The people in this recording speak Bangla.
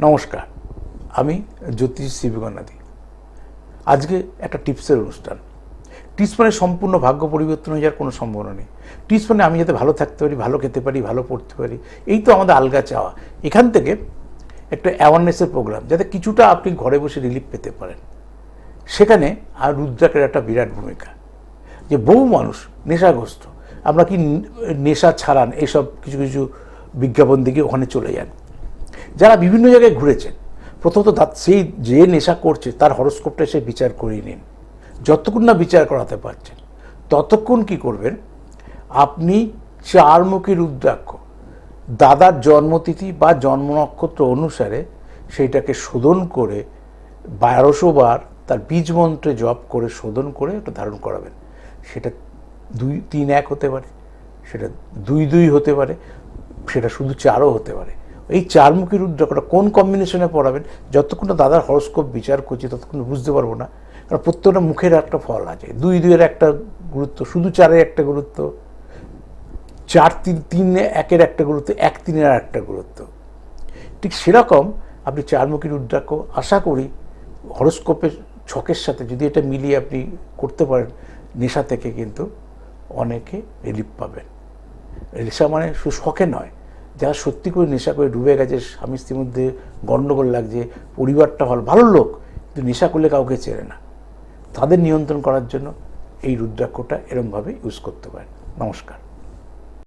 নমস্কার, আমি জ্যোতিষ শিবগণাদি। আজকে একটা টিপসের অনুষ্ঠান। টিপস মানে সম্পূর্ণ ভাগ্য পরিবর্তন হয়ে যাওয়ার কোনো সম্ভাবনা নেই। টিপস মানে আমি যাতে ভালো থাকতে পারি, ভালো খেতে পারি, ভালো পড়তে পারি, এই তো আমাদের আলগা চাওয়া। এখান থেকে একটা অ্যাওয়ারনেসের প্রোগ্রাম, যাতে কিছুটা আপনি ঘরে বসে রিলিফ পেতে পারেন। সেখানে আর রুদ্রাকের একটা বিরাট ভূমিকা। যে বহু মানুষ নেশাগ্রস্ত, আমরা কি নেশা ছাড়ান এইসব কিছু কিছু বিজ্ঞাপন দিকে ওখানে চলে যান। যারা বিভিন্ন জায়গায় ঘুরেছেন, প্রথমত সেই যে নেশা করছে তার হরস্কোপটা সে বিচার করিয়ে নিন। যতক্ষণ না বিচার করাতে পারছেন ততক্ষণ কি করবেন, আপনি 4 মুখী রুদ্রাক্ষ দাদার জন্মতিথি বা জন্ম নক্ষত্র অনুসারে সেইটাকে শোধন করে 1200 বার তার বীজ মন্ত্রে জপ করে শোধন করে ওটা ধারণ করাবেন। সেটা 2-3-1 হতে পারে, সেটা 2-2 হতে পারে, সেটা শুধু 4ও হতে পারে। এই 4 মুখী রুদ্রাক্ষটা কোন কম্বিনেশনে পড়াবেন, যতক্ষণ না দাদার হরস্কোপ বিচার করছি ততক্ষণ বুঝতে পারবো না। কারণ প্রত্যেকটা মুখের একটা ফল আছে। 2-2-এর একটা গুরুত্ব, শুধু 4-এর একটা গুরুত্ব, 4-3-3-1-এর একটা গুরুত্ব, 1-3-এর একটা গুরুত্ব। ঠিক সেরকম আপনি 4 মুখী রুদ্রাক্ষ আশা করি হরস্কোপের ছকের সাথে যদি এটা মিলিয়ে আপনি করতে পারেন, নেশা থেকে কিন্তু অনেকে রিলিফ পাবেন। নেশা মানে শুধু শখে নয়, যারা সত্যি করে নেশা করে ডুবে গেছে, স্বামী স্ত্রীর মধ্যে গণ্ডগোল লাগছে, পরিবারটা ভালো লোক কিন্তু নেশা করলে কাউকে চেনে না, তাদের নিয়ন্ত্রণ করার জন্য এই রুদ্রাক্ষটা এরমভাবে ইউজ করতে পারেন। নমস্কার।